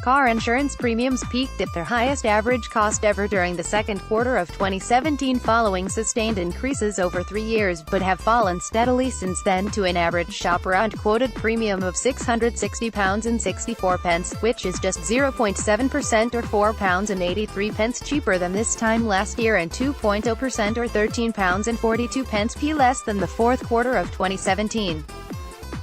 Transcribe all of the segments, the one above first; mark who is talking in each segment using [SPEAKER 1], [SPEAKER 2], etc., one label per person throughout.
[SPEAKER 1] car insurance premiums peaked at their highest average cost ever during the second quarter of 2017 following sustained increases over 3 years, but have fallen steadily since then to an average Shoparound quoted premium of £660.64, which is just 0.7% or £4.83 cheaper than this time last year and 2.0% or £13.42 less than the fourth quarter of 2017.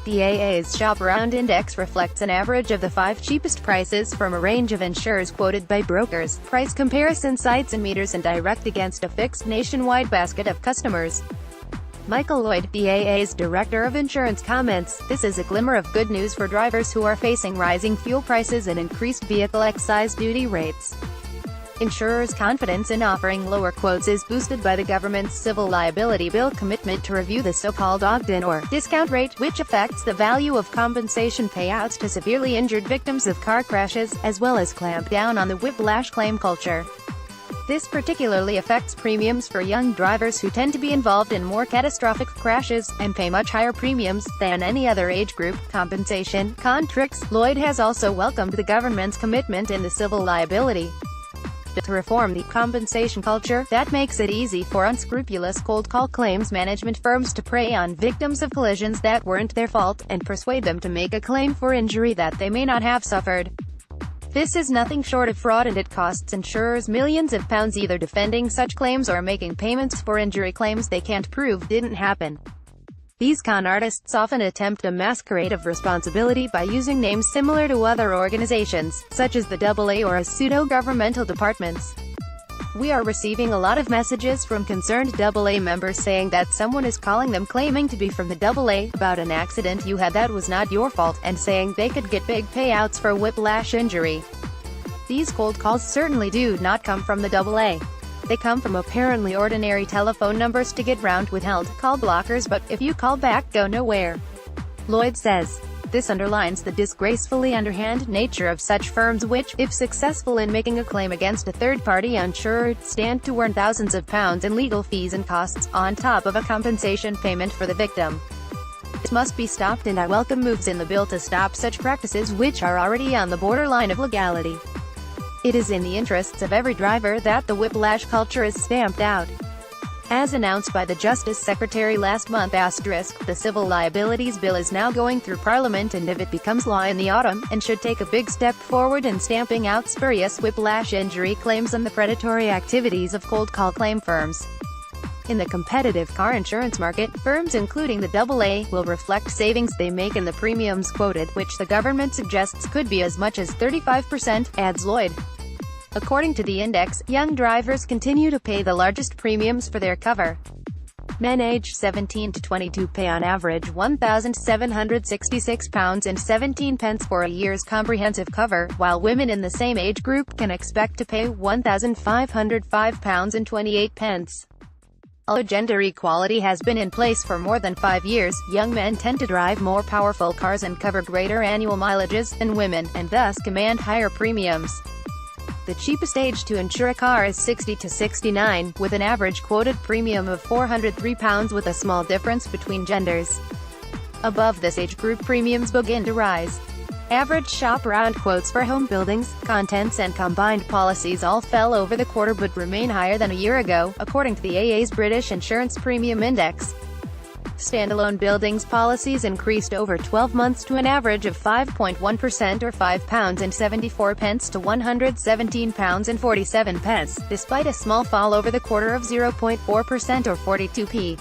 [SPEAKER 1] The AA's Shoparound Index reflects an average of the 5 cheapest prices from a range of insurers quoted by brokers, price comparison sites and meters, and direct against a fixed nationwide basket of customers. Michael Lloyd, the AA's Director of Insurance, comments, "This is a glimmer of good news for drivers who are facing rising fuel prices and increased vehicle excise duty rates." Insurers' confidence in offering lower quotes is boosted by the government's civil liability bill commitment to review the so-called Ogden or discount rate, which affects the value of compensation payouts to severely injured victims of car crashes, as well as clamp down on the whiplash claim culture. This particularly affects premiums for young drivers who tend to be involved in more catastrophic crashes, and pay much higher premiums than any other age group. Compensation contracts. Lloyd has also welcomed the government's commitment in the civil liability to reform the compensation culture that makes it easy for unscrupulous cold call claims management firms to prey on victims of collisions that weren't their fault, and persuade them to make a claim for injury that they may not have suffered. This is nothing short of fraud, and it costs insurers millions of pounds either defending such claims or making payments for injury claims they can't prove didn't happen. These con artists often attempt a masquerade of responsibility by using names similar to other organizations, such as the AA or as pseudo-governmental departments. "We are receiving a lot of messages from concerned AA members saying that someone is calling them claiming to be from the AA about an accident you had that was not your fault, and saying they could get big payouts for whiplash injury." These cold calls certainly do not come from the AA. They come from apparently ordinary telephone numbers to get round withheld call blockers, but if you call back, go nowhere. Lloyd says, "This underlines the disgracefully underhand nature of such firms which, if successful in making a claim against a third-party insurer, stand to earn thousands of pounds in legal fees and costs, on top of a compensation payment for the victim. This must be stopped, and I welcome moves in the bill to stop such practices which are already on the borderline of legality. It is in the interests of every driver that the whiplash culture is stamped out." As announced by the Justice Secretary last month, the civil liabilities bill is now going through Parliament, and if it becomes law in the autumn, and should take a big step forward in stamping out spurious whiplash injury claims and the predatory activities of cold call claim firms. In the competitive car insurance market, firms including the AA will reflect savings they make in the premiums quoted, which the government suggests could be as much as 35%, adds Lloyd. According to the index, young drivers continue to pay the largest premiums for their cover. Men aged 17 to 22 pay on average £1,766.17 for a year's comprehensive cover, while women in the same age group can expect to pay £1,505.28. Although gender equality has been in place for more than 5 years, young men tend to drive more powerful cars and cover greater annual mileages than women, and thus command higher premiums. The cheapest age to insure a car is 60 to 69, with an average quoted premium of £403, with a small difference between genders. Above this age group, premiums begin to rise. Average Shoparound quotes for home, buildings, contents and combined policies all fell over the quarter but remain higher than a year ago, according to the AA's British Insurance Premium Index. Standalone buildings policies increased over 12 months to an average of 5.1% or £5.74 to £117.47, despite a small fall over the quarter of 0.4% or 42p.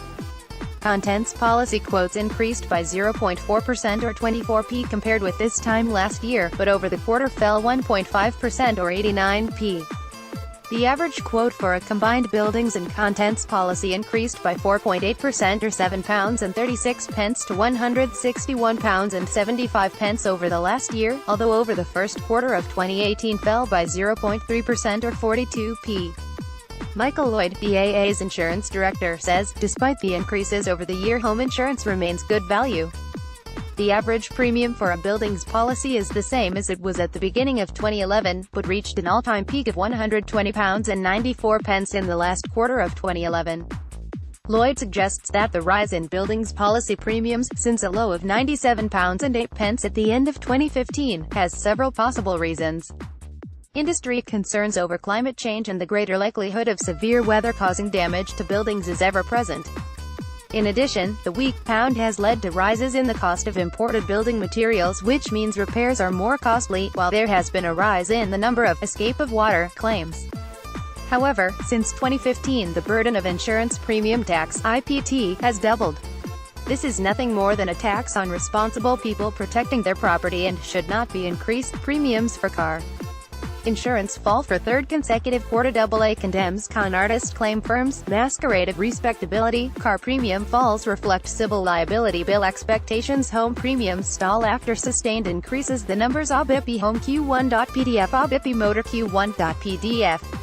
[SPEAKER 1] Contents policy quotes increased by 0.4% or 24p compared with this time last year, but over the quarter fell 1.5% or 89p. The average quote for a combined buildings and contents policy increased by 4.8% or £7.36 to £161.75 over the last year, although over the first quarter of 2018 fell by 0.3% or 42p. Michael Lloyd, the AA's insurance director, says, "Despite the increases over the year, home insurance remains good value. The average premium for a buildings policy is the same as it was at the beginning of 2011, but reached an all-time peak of £120.94 in the last quarter of 2011. Lloyd suggests that the rise in buildings policy premiums, since a low of £97.08 at the end of 2015, has several possible reasons. Industry concerns over climate change and the greater likelihood of severe weather causing damage to buildings is ever present. In addition, the weak pound has led to rises in the cost of imported building materials, which means repairs are more costly, while there has been a rise in the number of escape of water claims. However, since 2015 the burden of insurance premium tax (IPT) has doubled. This is nothing more than a tax on responsible people protecting their property and should not be increased. Premiums for car insurance fall for third consecutive quarter. AA condemns con artist claim firms, masquerade of respectability. Car premium falls reflect civil liability bill expectations. Home premiums stall after sustained increases. The numbers: ABIPI Home Q1.pdf, ABIPI Motor Q1.pdf.